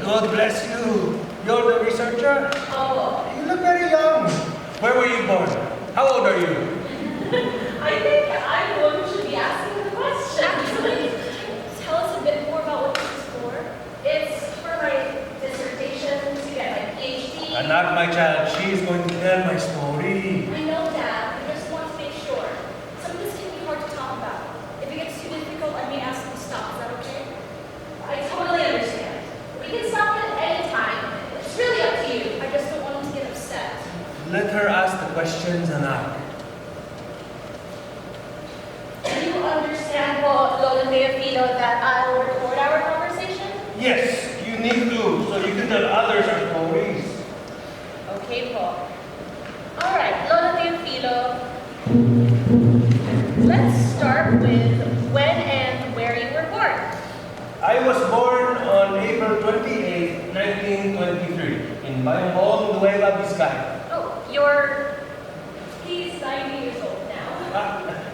God bless you. You're the researcher? Oh. You look very young. Where were you born? How old are you? I think I'm the one who should be asking the question. Actually, tell us a bit more about what this is for. It's for my dissertation to get my PhD. Not my child. She's going to tell my story. I know, Dad. I just want to make sure. Some of this can be hard to talk about. If it gets too difficult, I may ask you to stop. Is that okay? I totally understand. We can stop at any time. It's really up to you. I just don't want him to get upset. Let her ask the questions, Anak. Do you understand, Lolo Teofilo, that I'll record our conversation? Yes, you need to, so you can tell others our stories. Okay, Paul. All right, Lolo Teofilo. Let's start with when and where you were born. I was born on April 28, 1923, in Bayambong, Nueva Vizcaya. Oh, he's 90 years old now.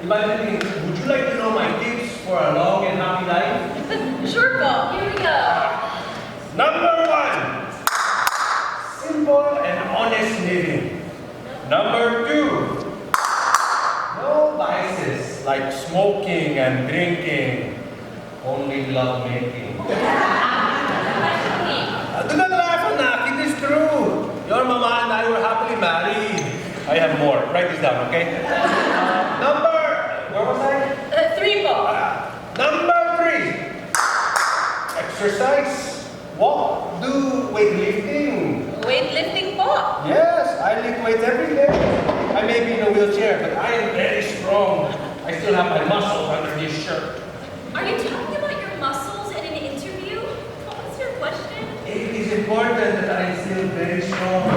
Imagine, would you like to know my tips for a long and happy life? Sure, Paul. Here we go. Number 1, simple and honest living. Number 2, no vices like smoking and drinking. Only love making. Do not laugh, Anak. It is true. Your mama and I were happily married. I have more. Write this down, okay? Where was I? 3, Paul. Number 3. Exercise. Walk. Do weightlifting. Weightlifting, Paul. Yes, I lift weights every day. I may be in a wheelchair, but I am very strong. I still have my muscles under this shirt. Are you talking about your muscles in an interview? What was your question? It is important that I am still very strong.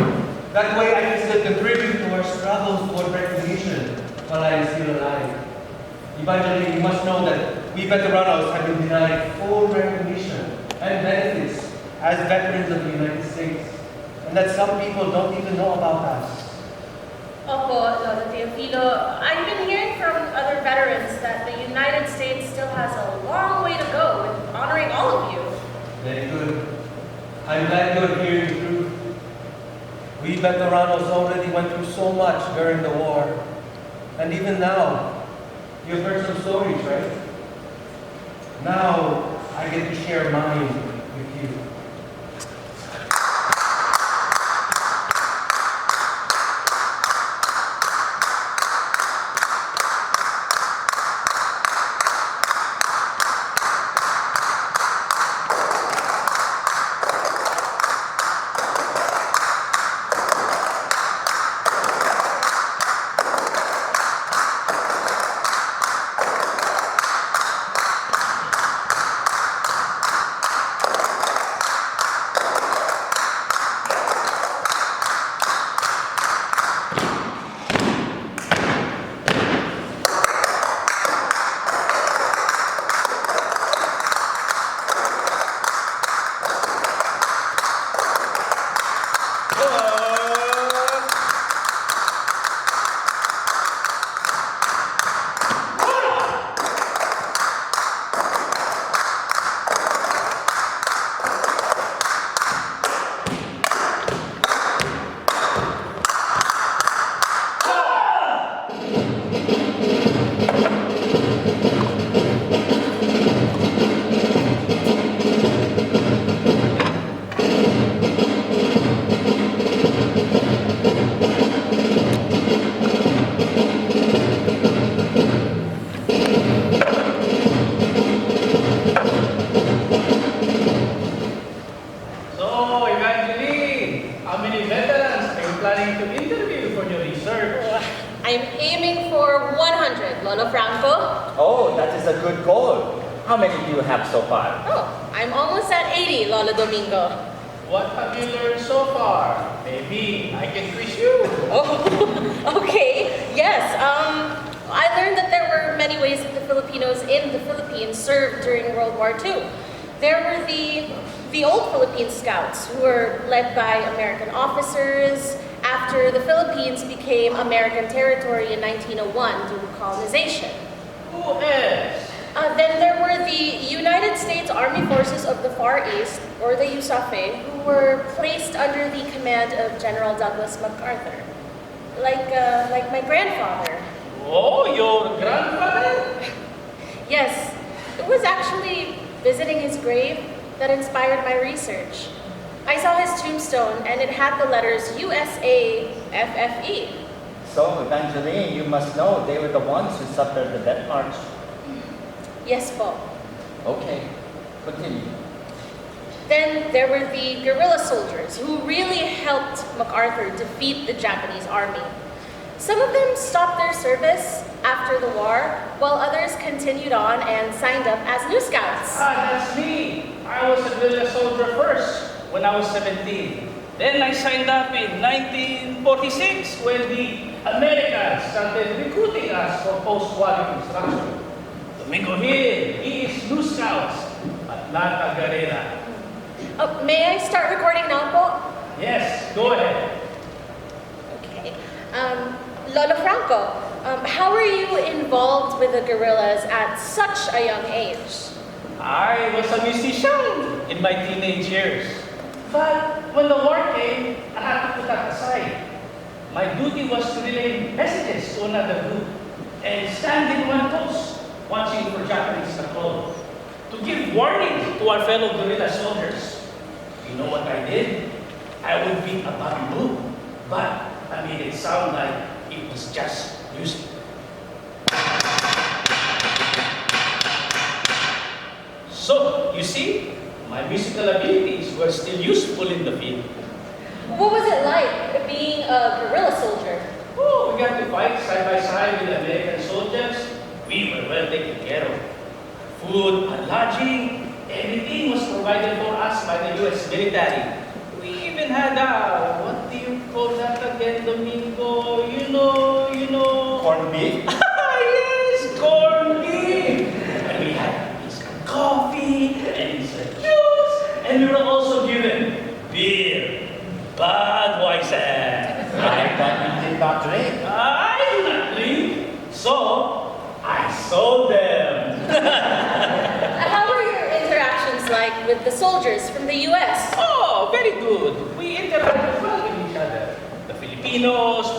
That way I can still contribute to our struggles for recognition while I am still alive. Eventually, you must know that we veteranos have been denied full recognition and benefits as veterans of the United States, and that some people don't even know about us. Opo, Lolo Teofilo, I've been hearing from other veterans that the United States still has a long way to go in honoring all of you. Very good. I'm glad you're hearing the truth. We veteranos already went through so much during the war. And even now, you've heard some stories, right? Now, I get to share mine with you. planning to interview for your research? I'm aiming for 100, Lolo Franco. Oh, that is a good goal. How many do you have so far? Oh, I'm almost at 80, Lolo Domingo. What have you learned so far? Maybe I can quiz you. Oh, okay. Yes. I learned that there were many ways that the Filipinos in the Philippines served during World War II. There were the old Philippine Scouts who were led by American officers after the Philippines became American territory in 1901 due to colonization. Who else? Then there were the United States Army Forces of the Far East, or the USAFE, who were placed under the command of General Douglas MacArthur. Like my grandfather. Oh, your grandfather? Yes, it was actually visiting his grave that inspired my research. I saw his tombstone and it had the letters USAFFE. So, Evangeline, you must know they were the ones who suffered the death march. Yes, po. Okay, continue. Then there were the guerrilla soldiers who really helped MacArthur defeat the Japanese army. Some of them stopped their service after the war, while others continued on and signed up as New Scouts. That's me. I was a guerrilla soldier first when I was 17. Then I signed up in 1946 when the Americans started recruiting us for post-war instruction. Domingo here, he is New Scouts, Atlanta Guerrilla. May I start recording now po? Yes, go ahead. Okay. Lolo Franco, how were you involved with the guerrillas at such a young age? I was a musician in my teenage years. But when the war came, I had to put that aside. My duty was to relay messages to another group and stand in one post, watching for Japanese patrol, to give warning to our fellow guerrilla soldiers. You know what I did? I would beat a bamboo, but I made it sound like it was just music. So, you see, my musical abilities were still useful in the field. What was it like being a guerrilla soldier? Oh, we got to fight side by side with American soldiers. We were well taken care of. Food and lodging, everything was provided for us by the U.S. military. We even had what do you call that again, Domingo? You know. Corned beef? Yes, corned beef. And we had instant coffee and instant juice. And we were also given beer. Budweiser. I thought you did not drink. I do not drink. So, I sold them. How were your interactions like with the soldiers from the U.S.? Oh, very good. We interacted well with each other. The Filipinos